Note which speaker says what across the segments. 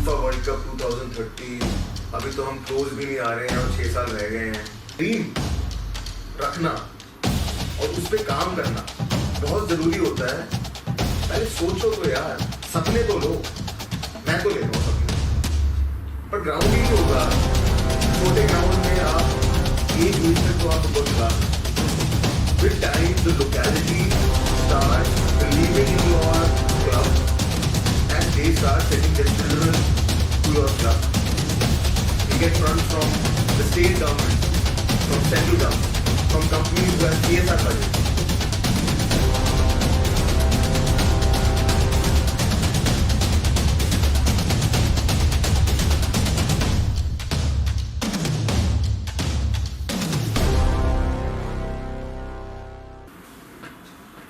Speaker 1: FIFA world cup 2030 अभी तो हम क्लोज भी नहीं आ रहे हैं और 6 साल रह गए हैं। ड्रीम रखना और उस पर काम करना बहुत ज़रूरी होता है। पहले सोचो तो यार, सपने तो लो। मैं तो लेता हूँ सपने, पर ग्राउंड ही नहीं होगा। छोटे ग्राउंड में आप एक एज तक तो आप बहुत चला सकते। With time the locality start believing in your club and they start sending their children to your club. You get funds from the state government, from central government, from companies who have CSR budgets.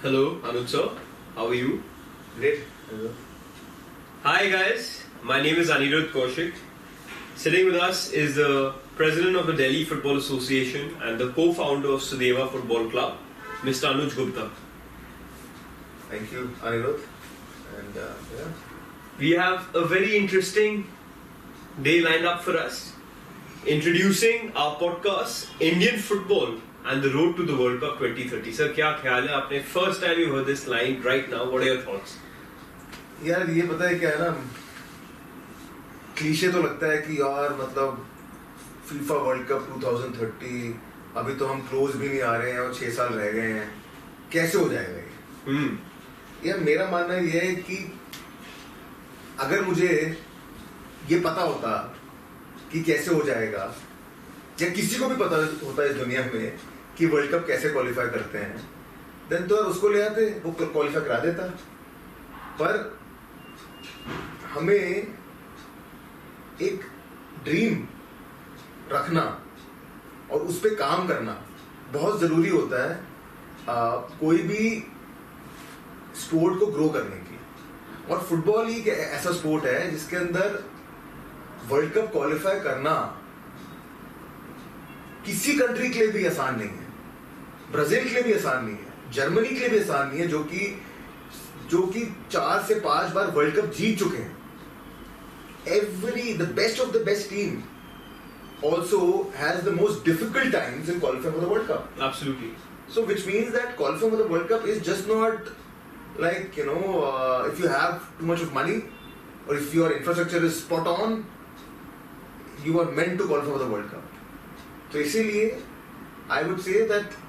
Speaker 2: Hello, Anuj sir. How are you?
Speaker 1: Great.
Speaker 2: Hi guys, my name is Anirudh Kaushik. Sitting with us is the president of the Delhi Football Association and the co-founder of Sudeva Football Club, Mr. Anuj Gupta.
Speaker 1: Thank you, Anirudh. And yeah.
Speaker 2: We have a very interesting day lined up for us. Introducing our podcast, Indian Football and the Road to the World Cup 2030. Sir, क्या ख्याल है आपने? First time you heard this line right now. What are your thoughts?
Speaker 1: यार ये पता है क्या है ना, क्लीशे तो लगता है कि यार मतलब फीफा वर्ल्ड कप 2030 अभी तो हम क्लोज भी नहीं आ रहे हैं और 6 साल रह गए हैं, कैसे हो जाएगा ये? यार मेरा मानना ये है कि अगर मुझे ये पता होता कि कैसे हो जाएगा, या किसी को भी पता होता है इस दुनिया में कि वर्ल्ड कप कैसे क्वालिफाई करते हैं, देन तो यार उसको ले आते, वो क्वालिफाई करा देता। पर हमें एक ड्रीम रखना और उस पर काम करना बहुत ज़रूरी होता है कोई भी स्पोर्ट को ग्रो करने की। और फुटबॉल ही ऐसा स्पोर्ट है जिसके अंदर वर्ल्ड कप क्वालिफाई करना किसी कंट्री के लिए भी आसान नहीं है। ब्राजील के लिए भी आसान नहीं है, जर्मनी के लिए भी आसान नहीं है, जो कि 4 से 5 बार वर्ल्ड कप जीत चुके हैं। The best of the best team also has the most difficult times in qualifying for the World Cup.
Speaker 2: Absolutely.
Speaker 1: So which means that qualifying for the World Cup is just not like, if you have too much of money or if your infrastructure is spot on, you are meant to qualify for the World Cup. So इसीलिए I would say that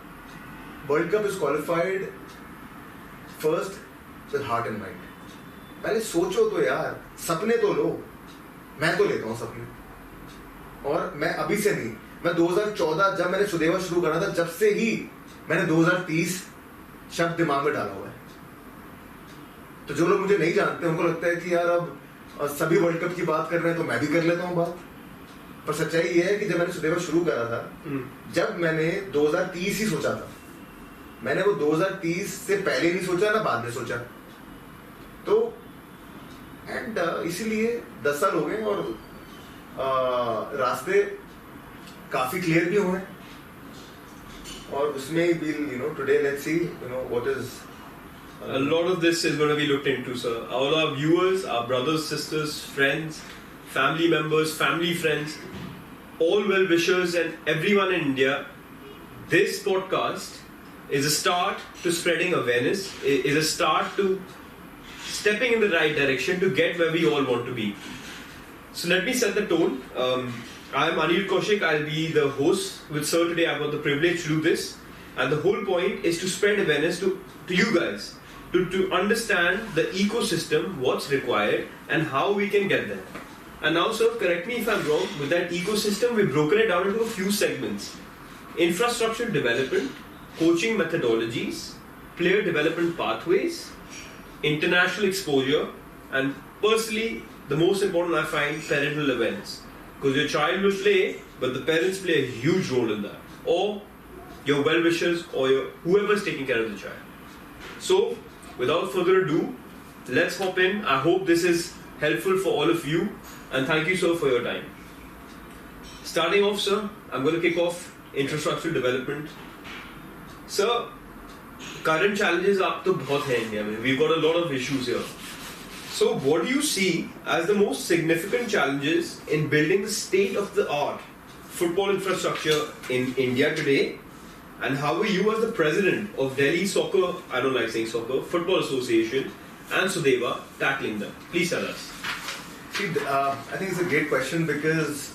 Speaker 1: World Cup is qualified first with heart and mind. पहले सोचो तो यार, सपने तो लो। मैं तो लेता हूँ सपने, और मैं अभी से नहीं, मैं 2014 जब मैंने सुदेवा शुरू करा था, जब से ही मैंने 2030 शब्द दिमाग में डाला हुआ है। तो जो लोग मुझे नहीं जानते उनको लगता है कि यार अब सभी वर्ल्ड कप की बात कर रहे हैं तो मैं भी कर लेता हूँ बात। पर सच्चाई ये है कि जब मैंने सुदेवा शुरू करा था, जब मैंने 2030 ही सोचा था, मैंने वो 2030 से पहले नहीं सोचा ना बाद में सोचा। तो एंड इसीलिए 10 साल हो गए और रास्ते काफी क्लियर भी हुए हैं। और उसमें today let's see what is
Speaker 2: A lot of this is going to be looked into, sir. All our viewers, our brothers, sisters, friends, family members, family friends, all well-wishers and everyone in India, this podcast is a start to spreading awareness, is a start to stepping in the right direction to get where we all want to be. So let me set the tone. I am Anirudh Kaushik. I'll be the host with Sir today. I've got the privilege to do this. And the whole point is to spread awareness to you guys, to understand the ecosystem, what's required, and how we can get there. And now, sir, correct me if I'm wrong, with that ecosystem, we've broken it down into a few segments. Infrastructure development, coaching methodologies, player development pathways, international exposure, and personally, the most important I find, parental awareness. Because your child will play, but the parents play a huge role in that. Or your well-wishers or whoever is taking care of the child. So, without further ado, let's hop in. I hope this is helpful for all of you. And thank you, sir, for your time. Starting off, sir, I'm going to kick off infrastructure development. Sir, current challenges आप तो बहुत हैं India में. We've got a lot of issues here. So, what do you see as the most significant challenges in building the state-of-the-art football infrastructure in India today? And how are you, as the president of Delhi Soccer, I don't like saying soccer, Football Association and Sudeva, tackling them? Please tell us.
Speaker 1: See, I think it's a great question because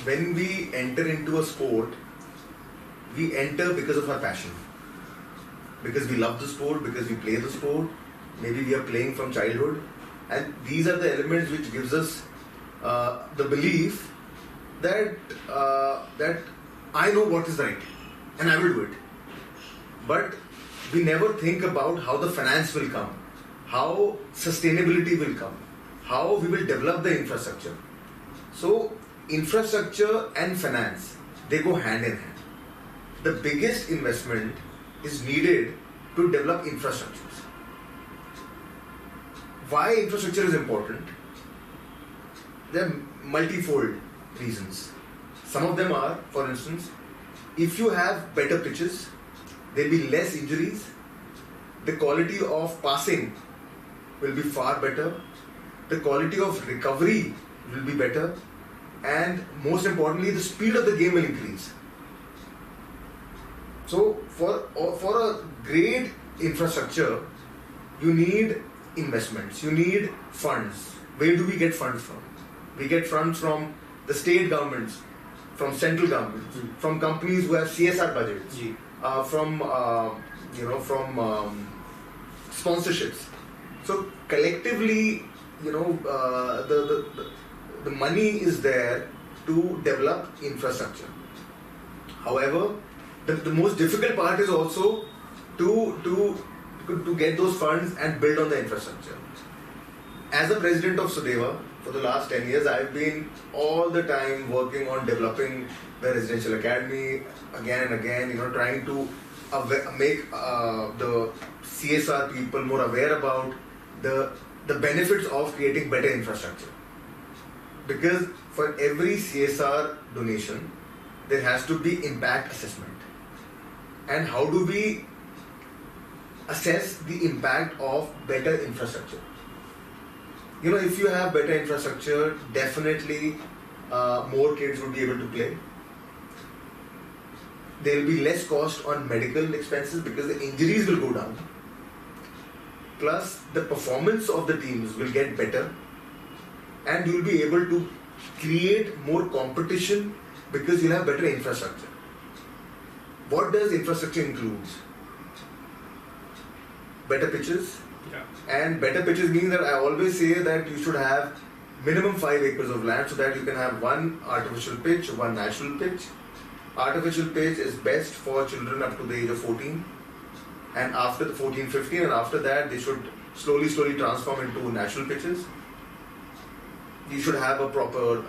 Speaker 1: when we enter into a sport, we enter because of our passion. Because we love the sport, because we play the sport, maybe we are playing from childhood. And these are the elements which gives us the belief that that I know what is right and I will do it. But we never think about how the finance will come, how sustainability will come, how we will develop the infrastructure. So infrastructure and finance, they go hand in hand. The biggest investment is needed to develop infrastructures. Why infrastructure is important? There are multifold reasons. Some of them are, for instance, if you have better pitches, there will be less injuries, the quality of passing will be far better, the quality of recovery will be better, and most importantly, the speed of the game will increase. So, for a great infrastructure, you need investments, you need funds. Where do we get funds from? We get funds from the state governments, from central governments, from companies who have CSR budgets, from sponsorships. So collectively, the money is there to develop infrastructure. However, the most difficult part is also to get those funds and build on the infrastructure. As a president of Sudeva, for the last 10 years, I've been all the time working on developing the residential academy again and again, trying to make the CSR people more aware about the benefits of creating better infrastructure. Because for every CSR donation, there has to be impact assessment. And how do we assess the impact of better infrastructure? If you have better infrastructure, definitely more kids would be able to play. There will be less cost on medical expenses because the injuries will go down. Plus, the performance of the teams will get better, and you will be able to create more competition because you'll have better infrastructure. What does infrastructure include? Better pitches. And better pitches means that I always say that you should have minimum 5 acres of land so that you can have one artificial pitch, one natural pitch. Artificial pitch is best for children up to the age of 14, and after the 14-15, and after that they should slowly transform into natural pitches. You should have a proper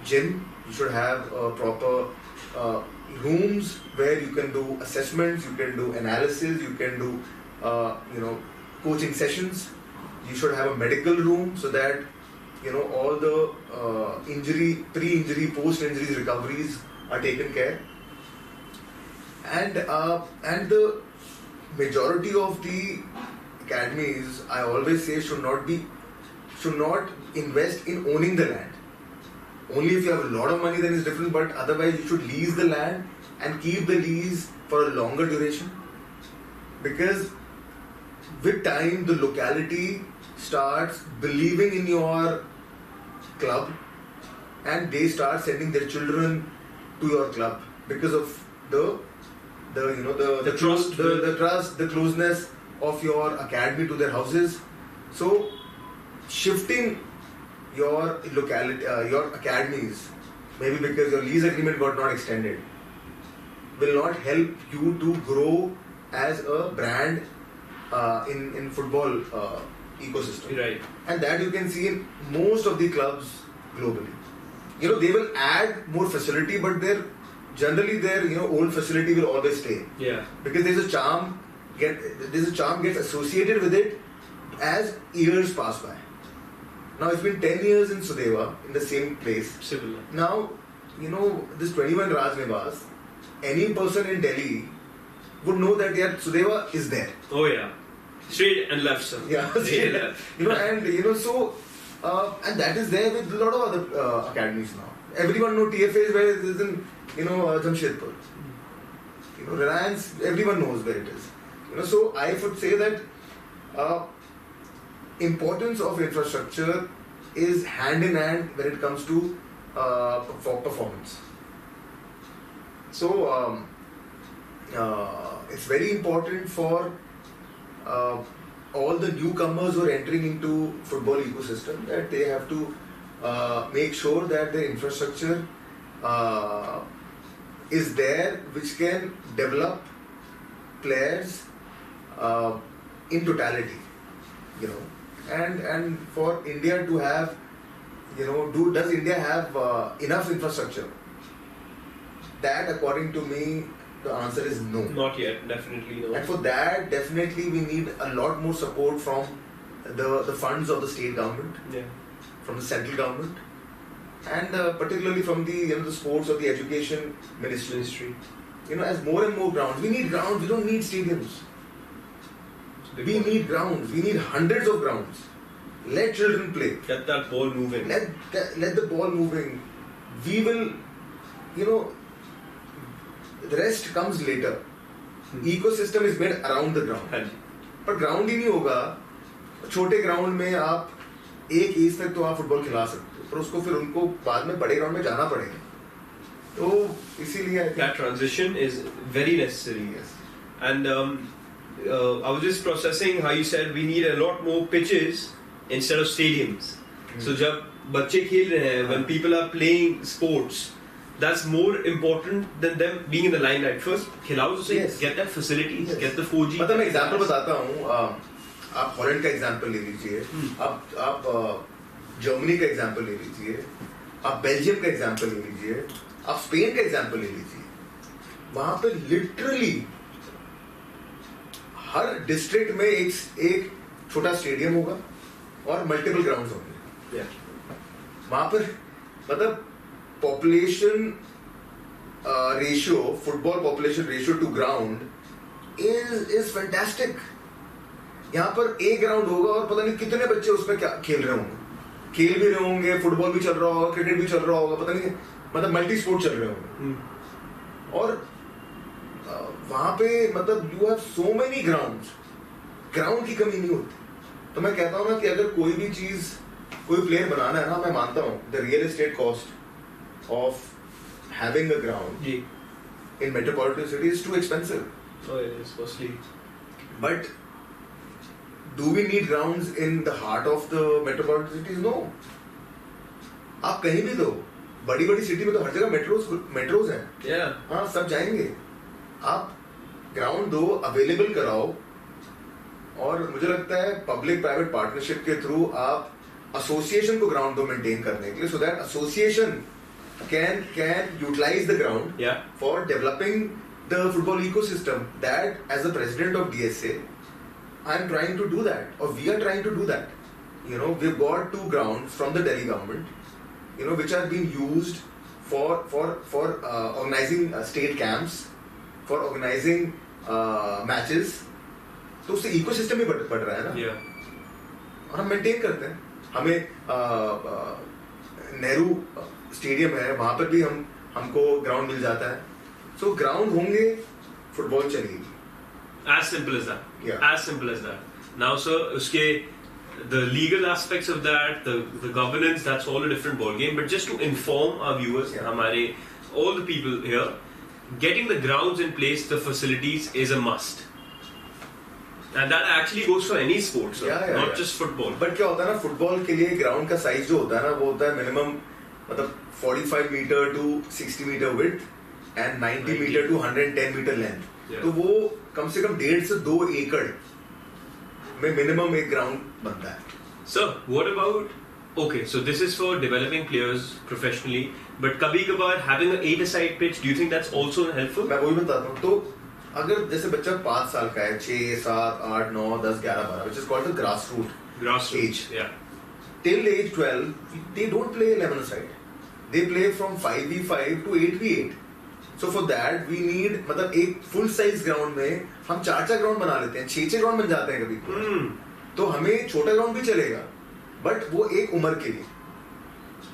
Speaker 1: gym. You should have a proper rooms where you can do assessments, you can do analysis, you can do coaching sessions. You should have a medical room so that all the injury, pre-injury, post-injury recoveries are taken care. And the majority of the academies, I always say, should not invest in owning the land. Only if you have a lot of money, then it's different, but otherwise you should lease the land and keep the lease for a longer duration. Because with time, the locality starts believing in your club, and they start sending their children to your club because of the trust, the closeness of your academy to their houses. So shifting your locality, your academies, maybe because your lease agreement got not extended, will not help you to grow as a brand in football ecosystem.
Speaker 2: Right.
Speaker 1: And that you can see in most of the clubs globally. They will add more facility, but generally their old facility will always stay.
Speaker 2: Yeah.
Speaker 1: Because there's a charm gets associated with it as years pass by. Now it's been 10 years in Sudeva in the same place.
Speaker 2: Similar.
Speaker 1: Now, this 21 Raj Nivas, any person in Delhi would know that Sudeva is there.
Speaker 2: Oh yeah. Straight and left, sir.
Speaker 1: Yeah,
Speaker 2: Straight and left.
Speaker 1: so and that is there with a lot of other academies now. Everyone know TFA is where it is in Jamshedpur. Reliance, everyone knows where it is. So I would say that importance of infrastructure is hand in hand when it comes to for performance. So it's very important for all the newcomers who are entering into football ecosystem that they have to make sure that the infrastructure is there which can develop players in totality, and for India to have, does India have enough infrastructure? That, according to me, the answer is no.
Speaker 2: Not yet, definitely no.
Speaker 1: And for that, definitely we need a lot more support from the funds of the state government, from the central government, and particularly from the sports or the education ministry. As more and more grounds, we need grounds. We don't need stadiums. We need grounds. We need hundreds of grounds. Let children play.
Speaker 2: Get that ball moving.
Speaker 1: Let the ball moving. We will, the rest comes later. Ecosystem is made around the ground. पर ground ही नहीं होगा, छोटे ground में आप एक as तक तो आप फुटबॉल खिला सकते हो, पर उसको फिर उनको बाद में बड़े ग्राउंड में जाना पड़ेगा. तो इसीलिए
Speaker 2: that transition is very necessary.
Speaker 1: Yes.
Speaker 2: And I was just processing how you said we need a lot more pitches instead of stadiums. So जब बच्चे खेल रहे हैं, when people are playing sports, that's more important than them being in the limelight. First, खिलाओ उसे, get that facilities, get the 4G.
Speaker 1: मतलब मैं example बताता हूँ. आप हॉलैंड का एग्जांपल ले लीजिए, आप जर्मनी का एग्जांपल ले लीजिए, आप बेल्जियम का एग्जांपल ले लीजिए, आप स्पेन का एग्जांपल ले लीजिए. वहां पे लिटरली हर डिस्ट्रिक्ट में एक छोटा स्टेडियम होगा और मल्टीपल ग्राउंड्स होंगे. वहां पर मतलब population ratio, football population ratio to ground is fantastic. यहाँ पर एक ग्राउंड होगा और पता नहीं कितने बच्चे उसमें क्या खेल रहे होंगे, खेल भी रहे होंगे, फुटबॉल भी चल रहा होगा, क्रिकेट भी चल रहा होगा, पता नहीं मतलब मल्टी स्पोर्ट चल रहे होंगे. और वहां पे मतलब you have so many grounds, ground की कमी नहीं होती. तो मैं कहता हूँ ना कि अगर कोई भी चीज कोई प्लेयर बनाना है ना, मैं मानता हूँ the real estate cost of having a ground in metropolitan cities is too expensive.
Speaker 2: Oh, it is costly.
Speaker 1: But do we need grounds in the heart of the metropolitan cities? No. आप कहीं भी दो, बड़ी बड़ी city में तो हर जगह metros हैं. हाँ, सब जाएंगे. आप ग्राउंड दो, अवेलेबल कराओ, और मुझे लगता है पब्लिक प्राइवेट पार्टनरशिप के थ्रू आप एसोसिएशन को ग्राउंड दो मेंटेन करने के लिए, so that association can utilize the ground for developing the football ecosystem. That, as the president of DSA, I am trying to do that, or we are trying to do that. We've got 2 grounds from the Delhi government, which are being used for organizing state camps, for organizing matches. तो उससे ecosystem भी बढ़ रहा है ना, और हम maintain करते हैं. हमें नेहरू स्टेडियम है, वहां पर भी हमको ग्राउंड मिल जाता है. सो ग्राउंड होंगे, फुटबॉल चलेगी.
Speaker 2: As simple as that. As simple as that. Now, sir, the legal aspects of that, the governance, that's all a different ball game. But just to inform our viewers, all the people here, getting the grounds in place, the facilities is a must. And that actually goes for any sport, sir, not just football.
Speaker 1: But क्या होता है ना, football के लिए ground का size जो होता है ना, वो होता है मिनिमम मतलब 45 metre to 60 metre width and 90 metre to 110 metre length. तो वो कम से कम 1.5 से 2 एकड़ में मिनिमम एक ग्राउंड बनता है.
Speaker 2: Sir, what about, okay, so this is for developing players professionally, but kabhi-kabhar having an 8-a-side pitch, do you think that's also helpful?
Speaker 1: मैं वही बताता हूँ. तो अगर जैसे बच्चा 5 साल का है, 6, 7, 8, 9, 10, 11, 12, which is called the grassroots age. Till age 12, they don't play 11-a-side. They play from 5v5 to 8v8. So for that we need, मतलब एक full size ground में हम 4 ग्राउंड बना लेते हैं, 6 ग्राउंड बन जाते हैं कभी। तो हमें छोटा ग्राउंड भी चलेगा, बट वो एक उम्र के लिए।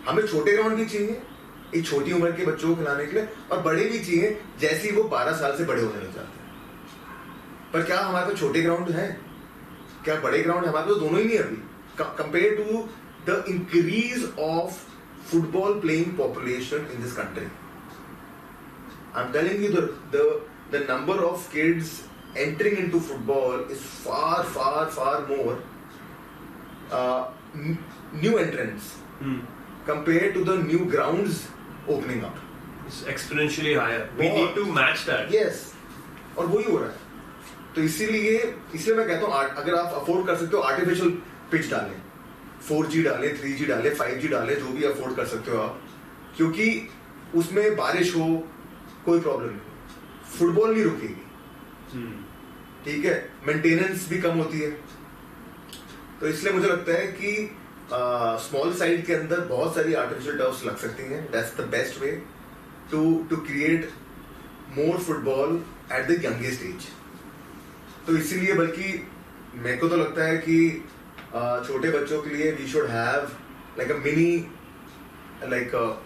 Speaker 1: हमें छोटे ग्राउंड भी चाहिए एक छोटी उम्र के बच्चों को खिलाने के लिए, और बड़े भी चाहिए जैसे ही वो 12 साल से बड़े होने लग जाते हैं। पर क्या हमारे पास छोटे ग्राउंड हैं? क्या बड़े ग्राउंड हमारे पास? दोनों ही नहीं अभी, compare to the increase of football playing population in this country. I'm telling you, the number of kids entering into football is far more new entrants compared to the new grounds opening up.
Speaker 2: It's exponentially higher. We need to match that.
Speaker 1: Yes. और वही हो रहा है। तो इसलिए मैं कहता हूँ, अगर आप अफोर्ड कर सकते हो आर्टिफिशियल पिच डालें, 4G डालें, 3G डालें, 5G डालें, जो भी अफोर्ड कर सकते हो आप, क्योंकि उसमें बारिश हो कोई प्रॉब्लम नहीं, फुटबॉल नहीं रुकेगी। ठीक है, मेंटेनेंस भी कम होती है। तो इसलिए मुझे लगता है कि स्मॉल साइड के अंदर बहुत सारी आर्टिफिशियल टर्फ्स लग सकती हैं। That's the best way to create more football at the youngest age. तो इसीलिए बल्कि मेरे को तो लगता है कि छोटे बच्चों के लिए we should have like a mini, like a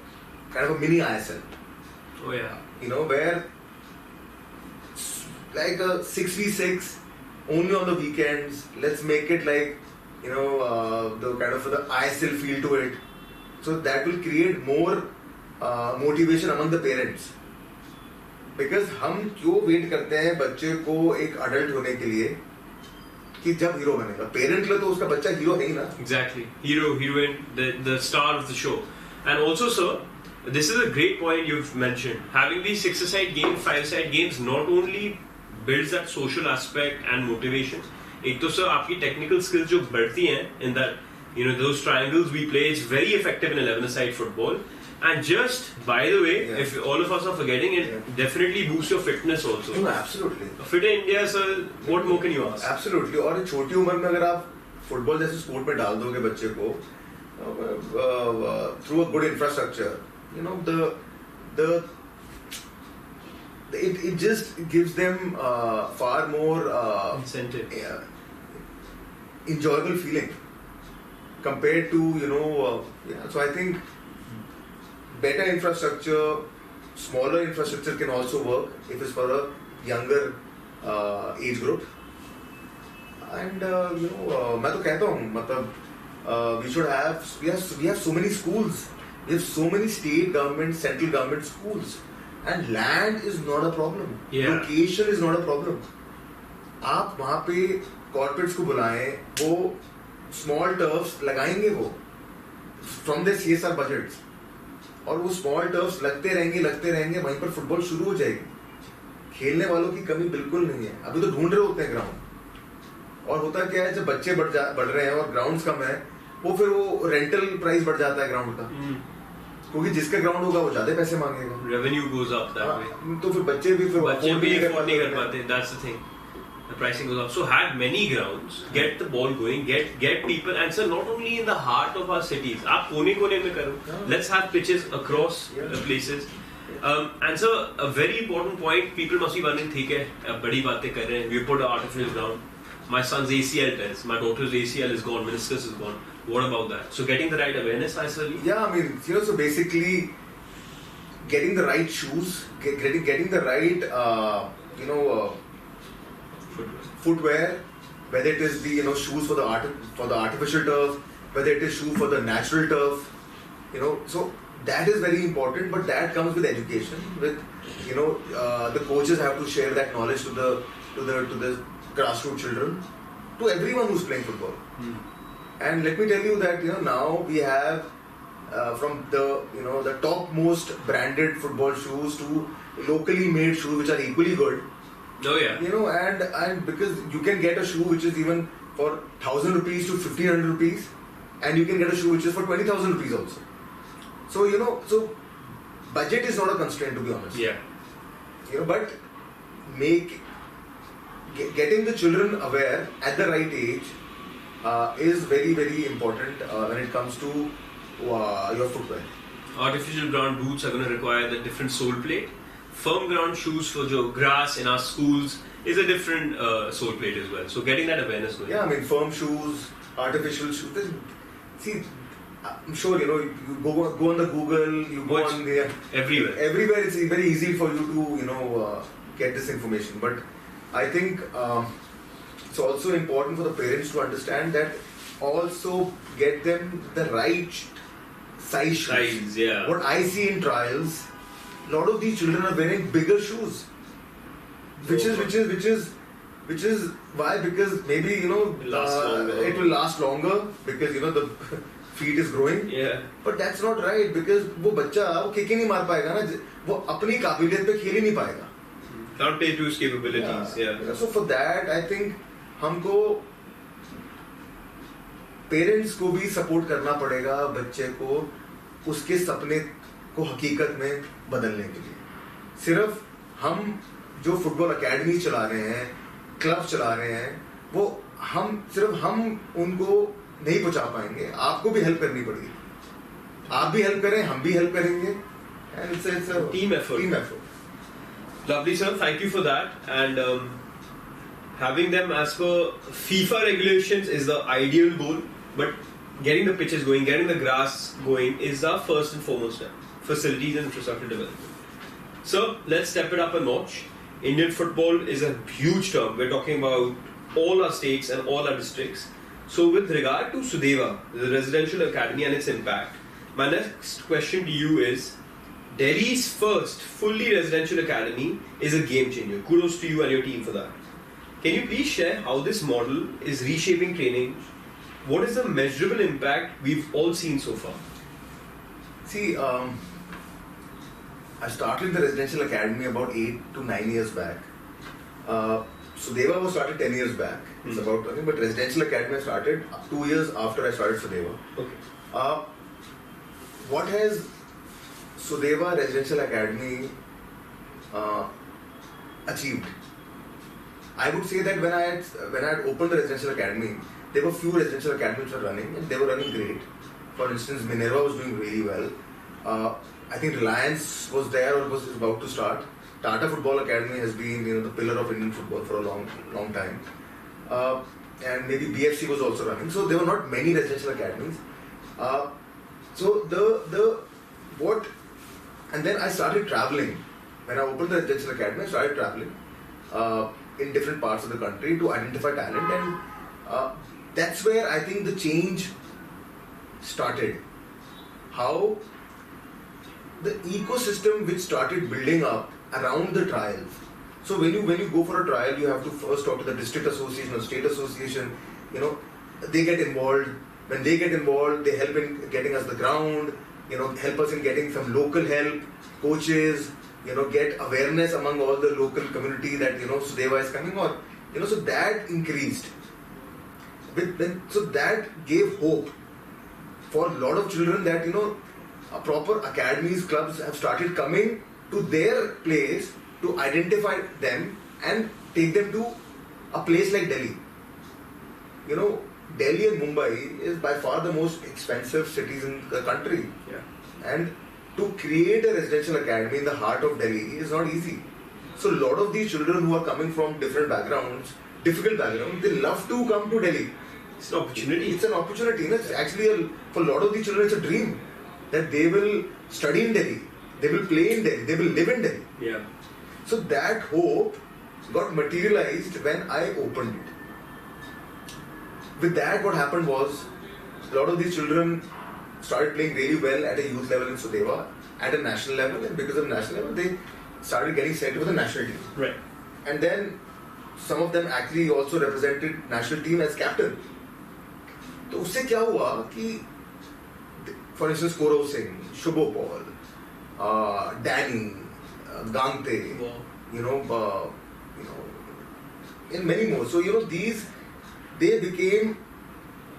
Speaker 1: kind of a mini ISL.
Speaker 2: Oh yeah.
Speaker 1: You know, where like a 6v6 only on the weekends. Let's make it like, you know, the kind of the ISL feel to it. So that will create more motivation among the parents. Because हम क्यों wait करते हैं बच्चे को एक adult होने के लिए कि जब हीरो बनेगा? पेरेंट के लिए तो उसका बच्चा हीरो है ही ना।
Speaker 2: Exactly. Hero, heroine, the star of the show. And also, sir, this is a great point you've mentioned. Having these 6-a-side games, 5-a-side games not only builds that social aspect and motivation. एक तो sir आपकी technical skills जो बढ़ती हैं in that, you know, those triangles we play, it's very effective in 11-a-side football. And just by the way, if all of us are forgetting, it definitely boosts your fitness also.
Speaker 1: No, absolutely.
Speaker 2: Fit in India, sir, what more can you ask?
Speaker 1: Absolutely. और छोटी उम्र में अगर आप football जैसे sport में डाल दोगे बच्चे को through a good infrastructure, you know, it just gives them far more
Speaker 2: incentive,
Speaker 1: enjoyable feeling compared to, you know, so I think better infrastructure, smaller infrastructure can also work if it's for a younger age group. And you know, मैं तो कहता हूँ, मतलब we have so many schools, we have so many state government, central government schools, and land is not a problem. Location is not a problem. आप वहाँ पे corporates को बुलाएं, वो small turfs लगाएंगे वो from their CSR budgets, और वो स्मॉल टर्फ्स लगते रहेंगे, वहीं पर फुटबॉल शुरू हो जाएगी। खेलने वालों की कमी बिल्कुल नहीं है। अभी तो ढूंढ रहे होते हैं ग्राउंड, और होता क्या है, जब बच्चे बढ़ रहे हैं और ग्राउंड्स कम है, वो फिर वो रेंटल प्राइस बढ़ जाता है ग्राउंड का, क्योंकि जिसका ग्राउंड होगा वो ज्यादा पैसे मांगेगा,
Speaker 2: revenue goes up that way.
Speaker 1: तो फिर बच्चे भी
Speaker 2: अफोर्ड नहीं कर पाते, that's the thing, the pricing goes up. So have many grounds, get the ball going, get people, and so not only in the heart of our cities, आप कोने में करो, let's have pitches across places. And so a very important point, people must be wondering, ठीक है, बड़ी बातें कर रहे हैं, we put an artificial ground, my son's ACL test, my daughter's ACL is gone, meniscus is gone, what about that? So getting the right awareness, I say.
Speaker 1: Yeah, I mean, you know, so basically getting the right shoes, getting the right, you know, footwear, whether it is the, you know, shoes for the artificial turf, whether it is shoe for the natural turf, you know, so that is very important. But that comes with education. With, you know, the coaches have to share that knowledge to the grassroots children, to everyone who's playing football. And let me tell you that, you know, now we have from the, you know, the topmost branded football shoes to locally made shoes which are equally good.
Speaker 2: Oh yeah.
Speaker 1: You know, and because you can get a shoe which is even for 1,000 rupees to 1,500 rupees, and you can get a shoe which is for 20,000 rupees also. So, you know, so budget is not a constraint, to be honest.
Speaker 2: Yeah.
Speaker 1: You know, but getting the children aware at the right age is very, very important when it comes to your footwear.
Speaker 2: Artificial ground boots are going to require the different sole plate. firm ground shoes for jo grass in our schools is a different sole plate as well. So getting that awareness going.
Speaker 1: Yeah, I mean, firm shoes, artificial shoes. See, I'm sure you go on the Google, you go on the
Speaker 2: everywhere.
Speaker 1: Everywhere, it's very easy for you to get this information. But I think it's also important for the parents to understand that also get them the right size shoes.
Speaker 2: Yeah.
Speaker 1: What I see in trials, a lot of these children are wearing bigger shoes, which is why, because maybe it will last longer because the feet is growing.
Speaker 2: Yeah.
Speaker 1: But that's not right, because वो बच्चा वो kick ही नहीं मार पाएगा ना, वो अपनी काबिलियत पे खेल ही नहीं पाएगा.
Speaker 2: Can't play to his capabilities. Yeah.
Speaker 1: So for that, I think हमको पेरेंट्स को भी सपोर्ट करना पड़ेगा बच्चे को उसके सपने को हकीकत में बदलने के लिए. सिर्फ हम जो फुटबॉल अकेडमी चला रहे हैं, क्लब चला रहे हैं, वो हम उनको नहीं पहुंचा पाएंगे. आपको भी हेल्प करनी पड़ेगी. आप भी हेल्प करें, हम भी हेल्प करेंगे. And it's a
Speaker 2: team effort. Lovely, sir. Thank you for that. And having them as per FIFA regulations is the ideal goal. But getting the pitches going, getting the grass going is our first and foremost step. Facilities and infrastructure development. So let's step it up a notch. Indian football is a huge term. We're talking about all our states and all our districts. So with regard to Sudeva, the residential academy and its impact, my next question to you is, Delhi's first fully residential academy is a game changer. Kudos to you and your team for that. Can you please share how this model is reshaping training? What is the measurable impact we've all seen so far?
Speaker 1: See, I started the residential academy about 8 to 9 years back. Sudeva was started 10 years back. It's about, but residential academy I started 2 years after I started Sudeva.
Speaker 2: Okay.
Speaker 1: What has Sudeva Residential Academy achieved? I would say that when I had opened the residential academy, there were few residential academies which were running, and they were running great. For instance, Minerva was doing really well. I think Reliance was there or was about to start. Tata Football Academy has been the pillar of Indian football for a long time. And maybe BFC was also running. So there were not many residential academies. And then I started traveling. When I opened the residential academy, I started traveling in different parts of the country to identify talent, and that's where I think the change started. How the ecosystem which started building up around the trials. So when you go for a trial, you have to first talk to the district association or state association. They get involved. When they get involved, they help in getting us the ground. Help us in getting some local help, coaches. Get awareness among all the local community that Sudeva is coming on. So that increased. So that gave hope for a lot of children that proper academies, clubs have started coming to their place to identify them and take them to a place like Delhi. Delhi and Mumbai is by far the most expensive cities in the country.
Speaker 2: Yeah.
Speaker 1: And to create a residential academy in the heart of Delhi is not easy. So a lot of these children who are coming from different backgrounds, difficult backgrounds, they love to come to Delhi.
Speaker 2: It's an opportunity.
Speaker 1: It's an opportunity. It's actually, for a lot of these children, it's a dream that they will study in Delhi, they will play in Delhi, they will live in Delhi.
Speaker 2: Yeah.
Speaker 1: So that hope got materialized when I opened it. With that, what happened was, a lot of these children started playing really well at a youth level in Sudeva, at a national level, and because of national level, they started getting sent to the national team.
Speaker 2: Right.
Speaker 1: And then some of them actually also represented national team as captain. तो उससे क्या हुआ कि, for instance, Korav Singh, Shubho Paul, Danny, Gante, and many more. So they became,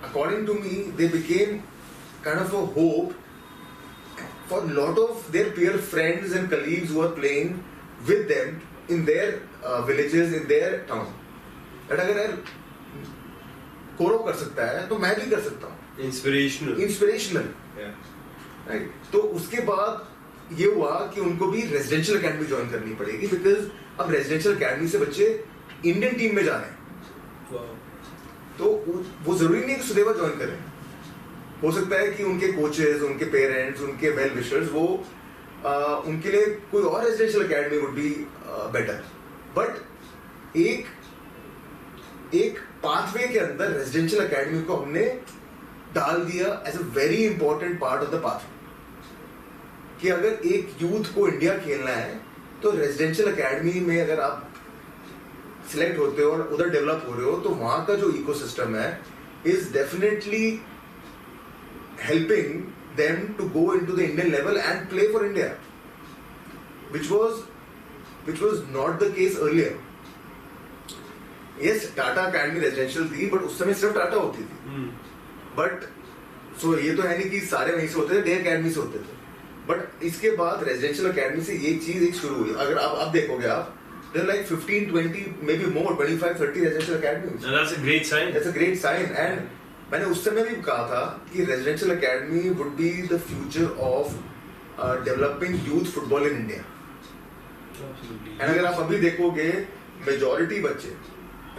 Speaker 1: according to me, they became kind of a hope for a lot of their peer friends and colleagues who are playing with them in their villages, in their town. That अगर कोरव कर सकता है तो मैं भी कर सकता हूँ.
Speaker 2: Inspirational.
Speaker 1: Yeah. Right. तो उसके बाद ये हुआ कि उनको भी रेजिडेंशियल अकेडमी ज्वाइन करनी पड़ेगी, बिकॉज अब रेजिडेंशियल अकेडमी से बच्चे इंडियन टीम में जा रहे हैं। तो वो जरूरी नहीं कि सुदेवा ज्वाइन करें, हो सकता है कि उनके कोचेस, उनके पेरेंट्स, उनके वेल विशर्स वो उनके लिए कोई और residential academy would be better. But एक पाथवे के अंदर रेजिडेंशियल अकेडमी को हमने डाल दिया as a very important part of the pathway, कि अगर एक यूथ को इंडिया खेलना है तो रेजिडेंशियल अकेडमी में अगर आप सिलेक्ट होते हो और उधर डेवलप हो रहे हो, तो वहां का जो इकोसिस्टम है is definitely helping them to go into the Indian level and play for India, which was not the case earlier. Yes, Tata Academy residential थी, but उस समय सिर्फ टाटा होती थी। But so ये तो है नहीं कि सारे वहीं से होते थे, डे अकेडमी से होते थे। But इसके बाद रेजिडेंशियल अकेडमी से ये चीज एक शुरू हुई। अगर आप अब देखोगे आप, there are like 15, 20, maybe more, 25, 30 residential academies.
Speaker 2: And that's a great sign.
Speaker 1: That's a great sign. And मैंने उस समय भी कहा था कि residential academy would be the future of developing youth football in India. And अगर आप अभी देखोगे मेजॉरिटी बच्चे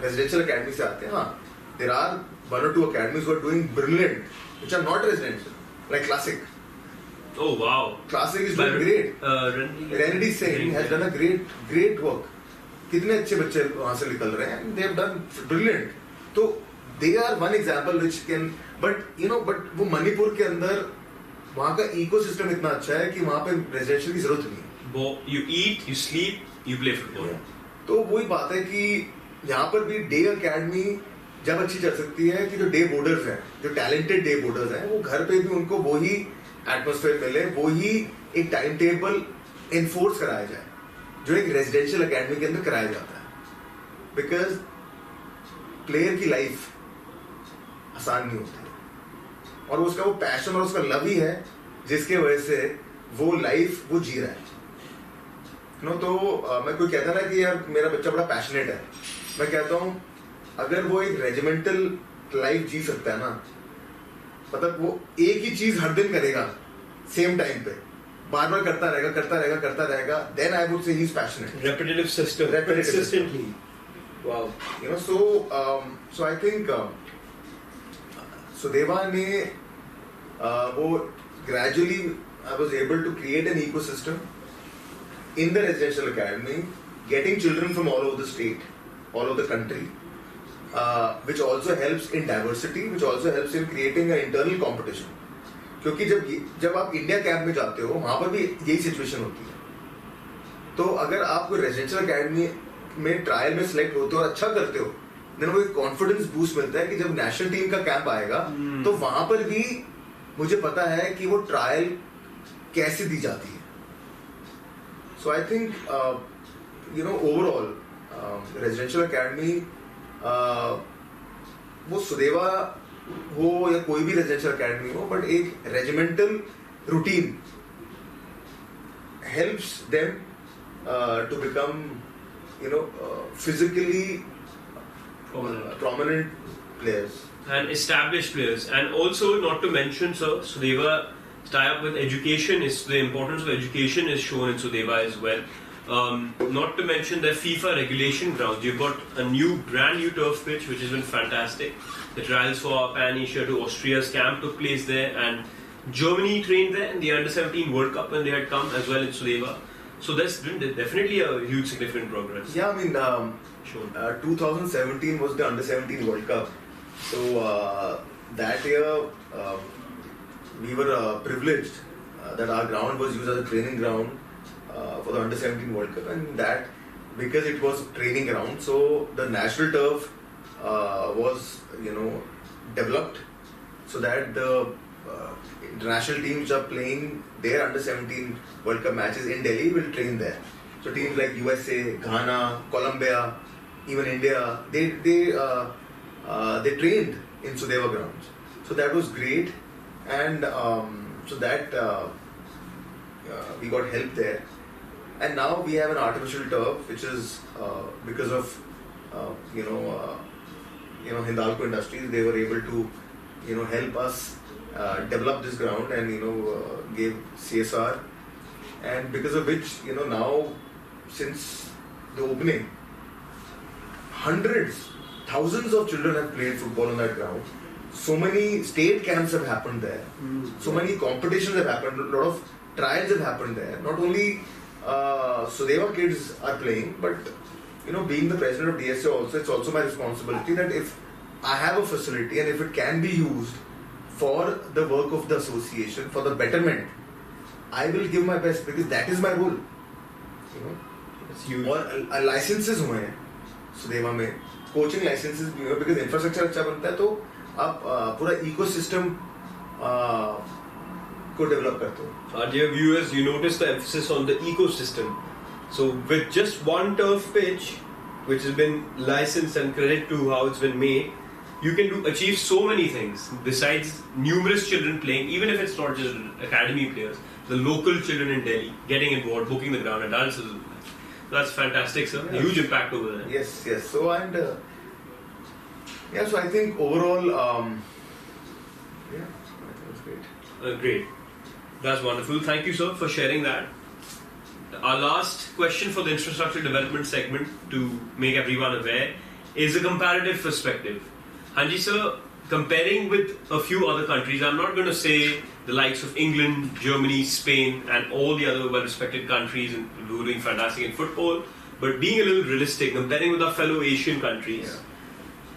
Speaker 1: रेजिडेंशियल अकेडमी से आते हैं। हाँ, there are 1 or 2 academies who are doing brilliant, which are not residential, like Classic.
Speaker 2: Oh wow!
Speaker 1: Classic is doing great. Renedy Singh has done a great work. कितने अच्छे बच्चे वहां से निकल रहे हैं, they have done brilliant. तो they are one example which can, but वो मणिपुर के अंदर वहाँ का इकोसिस्टम इतना अच्छा है कि वहाँ पे रेजिडेंशियल की जरूरत नहीं है।
Speaker 2: You eat, you sleep, you play football.
Speaker 1: तो वही बात है कि यहाँ पर भी डे अकेडमी जब अच्छी चल सकती है कि जो डे बोर्डर्स हैं, जो टैलेंटेड डे बोर्डर्स हैं, वो घर पे भी उनको वही एटमोस्फेयर मिले, वही एक टाइम टेबल एनफोर्स कराया जाए जो एक रेजिडेंशियल अकेडमी के अंदर कराया जाता है। बिकॉज प्लेयर की लाइफ आसान नहीं होती, और उसका वो पैशन और उसका लव ही है जिसके वजह से वो लाइफ वो जी रहा है। तो मैं कोई कहता ना कि यार मेरा बच्चा बड़ा पैशनेट है, मैं कहता हूँ अगर वो एक रेजिमेंटल लाइफ जी सकता है ना, मतलब वो एक ही चीज हर दिन करेगा सेम टाइम पे, बार बार करता रहेगा, then I would say he's passionate.
Speaker 2: Repetitive system. Consistently. Wow.
Speaker 1: So I think Sudeva ne वो gradually I was able to create an ecosystem in the residential academy, getting children from all over the state, all over the country, which also helps in diversity, which also helps in creating an internal competition. क्योंकि जब आप India camp में जाते हो वहां पर भी यही सिचुएशन होती है। तो अगर आप कोई रेजिडेंशियल अकेडमी में ट्रायल में सिलेक्ट होते हो और अच्छा करते हो, देन वो एक कॉन्फिडेंस बूस्ट मिलता है कि जब नेशनल टीम का कैंप आएगा तो वहां पर भी मुझे पता है कि वो ट्रायल कैसे दी जाती है। So I think overall residential academy वो सुदेवा हो या कोई भी रेजिडेंशियल अकेडमी हो, बट एक regimental routine helps them to become physically prominent players
Speaker 2: and established players. And also, not to mention, sir, Sudeva tie up with education, is the importance of education is shown in Sudeva as well. Not to mention the FIFA regulation grounds. You've got a brand new turf pitch which has been fantastic. The trials for Pan Asia to Austria's camp took place there, and Germany trained there in the Under-17 World Cup when they had come as well in Sudeva. So there's been definitely a huge significant progress.
Speaker 1: Yeah, I mean, 2017 was the Under-17 World Cup. So that year we were privileged that our ground was used as a training ground for the Under-17 World Cup, and that because it was training ground, so the national turf was developed so that the international teams are playing their Under-17 World Cup matches in Delhi will train there. So teams like USA, Ghana, Colombia, even India, they trained in Sudeva grounds. So that was great, and so that we got help there. And now we have an artificial turf, which is because of Hindalco Industries. They were able to help us develop this ground and gave CSR and because of which, now since the opening, hundreds, thousands of children have played football on that ground. So many state camps have happened there. So many competitions have happened. A lot of trials have happened there. Not only Sudeva kids are playing, but being the president of DSA also, it's also my responsibility that if I have a facility and if it can be used for the work of the association, for the betterment, I will give my best because that is my role.
Speaker 2: It's huge.
Speaker 1: और licenses हुए हैं सुदेवा में, coaching licenses भी हुए because infrastructure अच्छा बनता है तो आप पूरा ecosystem को develop करते हो.
Speaker 2: Our dear viewers, you notice the emphasis on the ecosystem. So with just one turf pitch, which has been licensed and credit to how it's been made, you can achieve so many things. Besides numerous children playing, even if it's not just academy players, the local children in Delhi getting involved, booking the ground, adults as well. That's fantastic, sir.
Speaker 1: Yes.
Speaker 2: Huge impact over there.
Speaker 1: Yes. So so I think overall, I think it's great.
Speaker 2: Great. That's wonderful. Thank you, sir, for sharing that. Our last question for the infrastructure development segment, to make everyone aware, is a comparative perspective. Hanji, sir, comparing with a few other countries, I'm not going to say the likes of England, Germany, Spain, and all the other well-respected countries who are doing fantastic in football, but being a little realistic, comparing with our fellow Asian countries.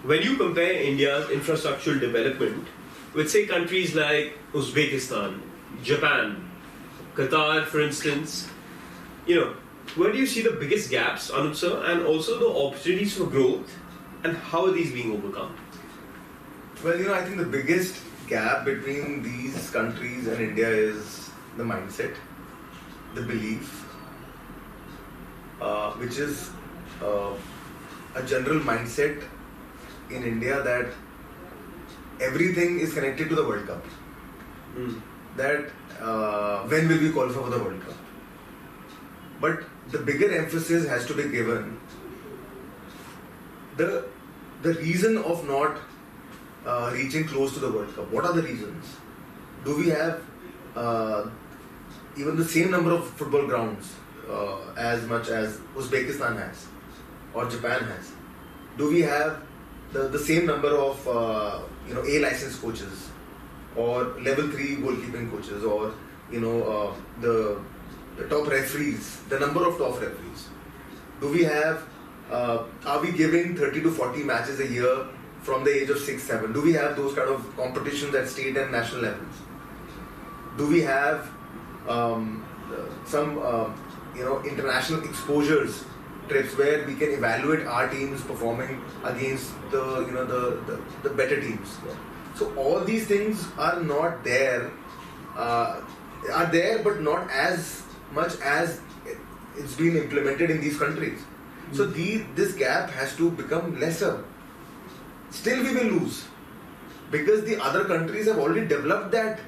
Speaker 2: When you compare India's infrastructural development with, say, countries like Uzbekistan, Japan, Qatar, for instance, where do you see the biggest gaps, Anuj sir, and also the opportunities for growth, and how are these being overcome?
Speaker 1: Well, I think the biggest gap between these countries and India is the mindset, the belief, which is a general mindset in India that everything is connected to the World Cup. That when will we qualify for the World Cup? But the bigger emphasis has to be given the reason of not reaching close to the World Cup. What are the reasons? Do we have even the same number of football grounds as much as Uzbekistan has or Japan has? Do we have the same number of A licensed coaches or level 3 goalkeeping coaches or the top referees, the number of top referees? Do we have are we giving 30 to 40 matches a year from the age of 6-7? Do we have those kind of competitions at state and national levels? Do we have some international exposures trips where we can evaluate our teams performing against the better teams? So all these things are not there, are there but not as much as it's been implemented in these countries. So this gap has to become lesser. Still we will lose because the other countries have already developed that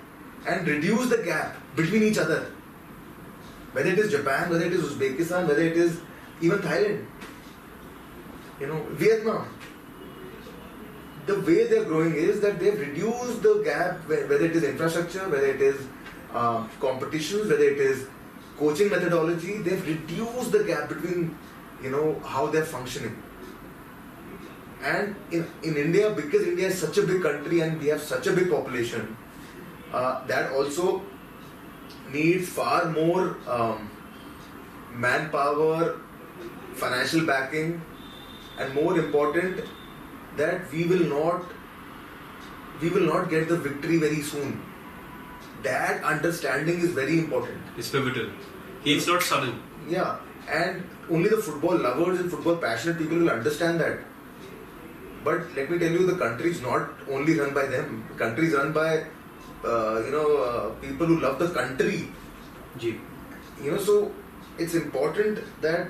Speaker 1: and reduced the gap between each other. Whether it is Japan, whether it is Uzbekistan, whether it is even Thailand, Vietnam. The way they're growing is that they've reduced the gap, whether it is infrastructure, whether it is competitions, whether it is coaching methodology, they've reduced the gap between how they're functioning. And in India, because India is such a big country and we have such a big population, that also needs far more manpower, financial backing, and more important, that we will not get the victory very soon. That understanding is very important.
Speaker 2: It's pivotal. It's not sudden.
Speaker 1: Yeah, and only the football lovers and football passionate people will understand that. But let me tell you, the country is not only run by them. The country is run by people who love the country.
Speaker 2: Ji.
Speaker 1: So it's important that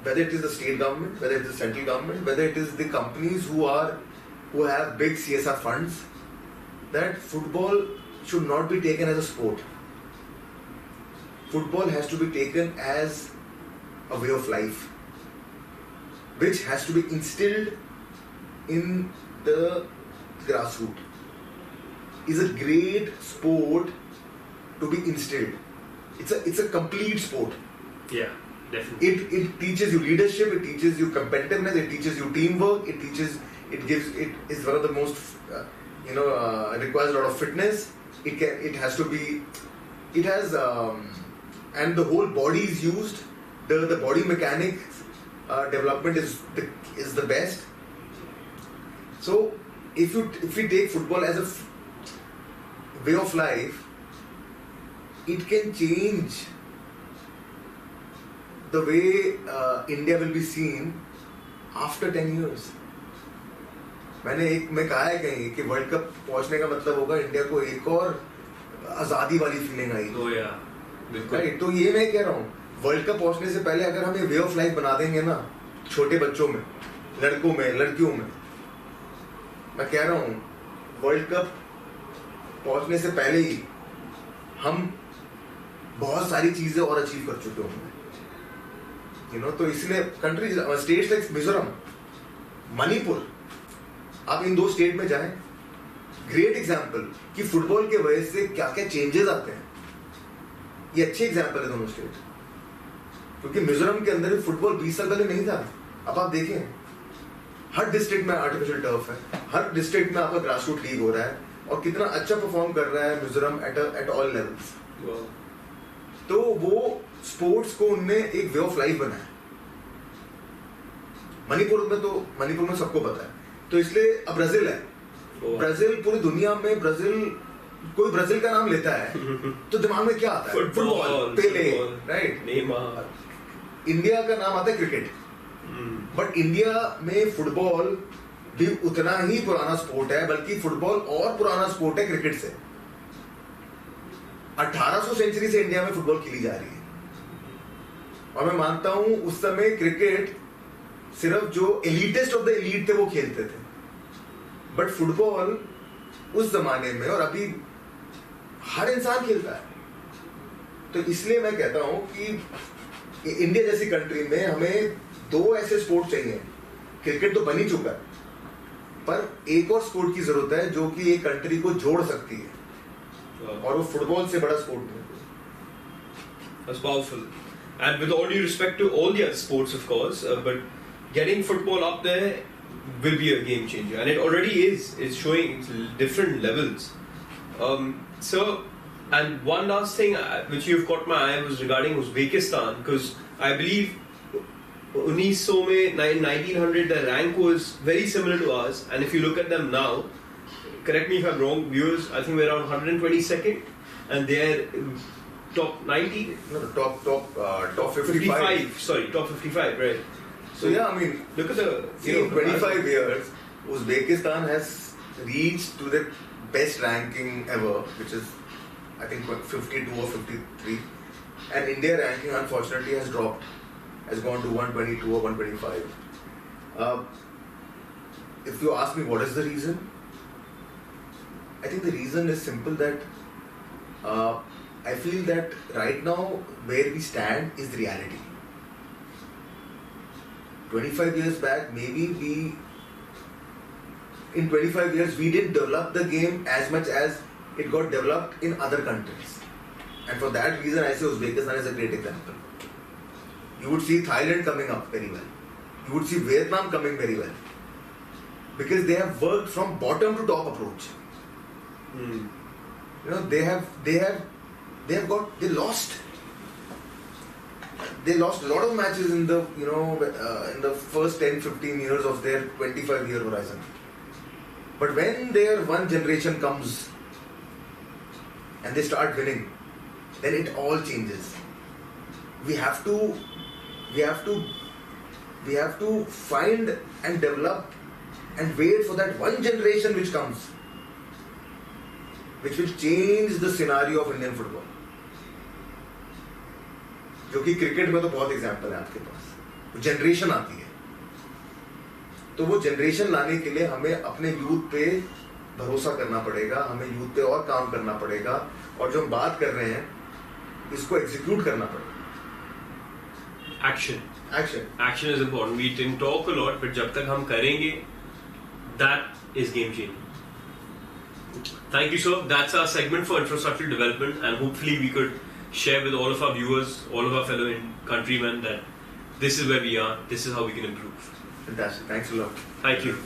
Speaker 1: whether it is the state government, whether it is the central government, whether it is the companies who have big CSR funds, that football should not be taken as a sport. Football has to be taken as a way of life, which has to be instilled in the grassroots. Is a great sport to be instilled. It's a complete sport.
Speaker 2: Yeah, definitely.
Speaker 1: It teaches you leadership, it teaches you competitiveness, it teaches you teamwork, it is one of the most it requires a lot of fitness. It has and the whole body is used. The body mechanics development is the best. So if we take football as a way of life, it can change the way India will be seen after 10 years. मैं कहा है कहीं कि world cup पहुंचने का मतलब होगा India को एक और आजादी वाली फीलिंग आई।
Speaker 2: बिल्कुल।
Speaker 1: तो ये मैं कह रहा हूँ, वर्ल्ड कप पहुंचने से पहले अगर हम ये वे ऑफ लाइफ बना देंगे ना, छोटे बच्चों में, लड़कों में, लड़कियों में, मैं कह रहा हूँ वर्ल्ड कप पहुंचने से पहले ही हम बहुत सारी चीजें और अचीव कर चुके होंगे। तो इसलिए countries, states like Mizoram, Manipur, आप इन 2 स्टेट में जाएं, ग्रेट एग्जाम्पल कि फुटबॉल के वजह से क्या क्या चेंजेस आते हैं। ये अच्छे एग्जाम्पल है दोनों स्टेट, क्योंकि मिजोरम के अंदर फुटबॉल 20 साल पहले नहीं था। अब आप देखें, हर डिस्ट्रिक्ट में आर्टिफिशियल टर्फ है, हर डिस्ट्रिक्ट में आपका ग्रास रूट लीग हो रहा है, और कितना अच्छा परफॉर्म कर रहा है मिजोरम एट ऑल लेवल्स। तो वो स्पोर्ट्स को उनने एक वे ऑफ लाइफ बनाया। मणिपुर में सबको पता है, तो इसलिए अब ब्राजील है। ब्राजील पूरी दुनिया में, कोई ब्राजील का नाम लेता है तो दिमाग में क्या आता है? फुटबॉल, पेले, राइट,
Speaker 2: नेमार।
Speaker 1: इंडिया का नाम आता है क्रिकेट, बट इंडिया में फुटबॉल भी उतना ही पुराना स्पोर्ट है, बल्कि फुटबॉल और पुराना स्पोर्ट है क्रिकेट से। 1800 सेंचुरी से इंडिया में फुटबॉल खेली जा रही है, और मैं मानता हूं उस समय क्रिकेट सिर्फ जो एलिटिस्ट ऑफ द एलीट थे वो खेलते थे, बट फुटबॉल उस जमाने में और अभी हर इंसान खेलता है। तो इसलिए मैं कहता हूं कि इंडिया जैसी कंट्री में हमें 2 ऐसे स्पोर्ट चाहिए। क्रिकेट तो बन ही चुका है, पर एक और स्पोर्ट की जरूरत है जो कि एक कंट्री को जोड़ सकती है, और वो फुटबॉल से बड़ा स्पोर्ट नहीं।
Speaker 2: That's powerful. And with all due respect to all the other sports, of course, but getting football up there will be a game changer, and it already is. It's showing different levels. So, and one last thing which you've caught my eye was regarding Uzbekistan, because I believe 1900 the rank was very similar to ours, and if you look at them now, correct me if I'm wrong, viewers, I think we're around 122nd, and they're top 90.
Speaker 1: No, top 55.
Speaker 2: Sorry, top 55, right?
Speaker 1: So yeah, I mean,
Speaker 2: look at the.
Speaker 1: In 25 years, Uzbekistan has reached to the best ranking ever, which is I think 52 or 53, and India ranking unfortunately has dropped, has gone to 122 or 125. If you ask me what is the reason, I think the reason is simple, that I feel that right now where we stand is the reality. 25 years back, maybe in 25 years we didn't develop the game as much as it got developed in other countries, and for that reason I say Uzbekistan is a great example. You would see Thailand coming up very well, you would see Vietnam coming very well, because they have worked from bottom to top approach. They lost a lot of matches in the in the first 10-15 years of their 25-year horizon. But when their one generation comes and they start winning, then it all changes. We have to find and develop and wait for that one generation which comes, which will change the scenario of Indian football. जो कि cricket में तो बहुत example है आपके पास, generation आती है, तो वो जनरेशन लाने के लिए हमें अपने यूथ पे भरोसा करना पड़ेगा, हमें यूथ पे और काम करना पड़ेगा, और जो हम बात कर रहे हैं इसको एग्जीक्यूट करना पड़ेगा।
Speaker 2: Action is important. We can talk a lot, but जब तक हम करेंगे, that is game changing. Thank you, sir. That's our segment for infrastructure development, and hopefully we could share with all of our viewers, all of our fellow countrymen that this is where we are, this is how we can improve.
Speaker 1: Fantastic. Thanks a lot.
Speaker 2: Thank you.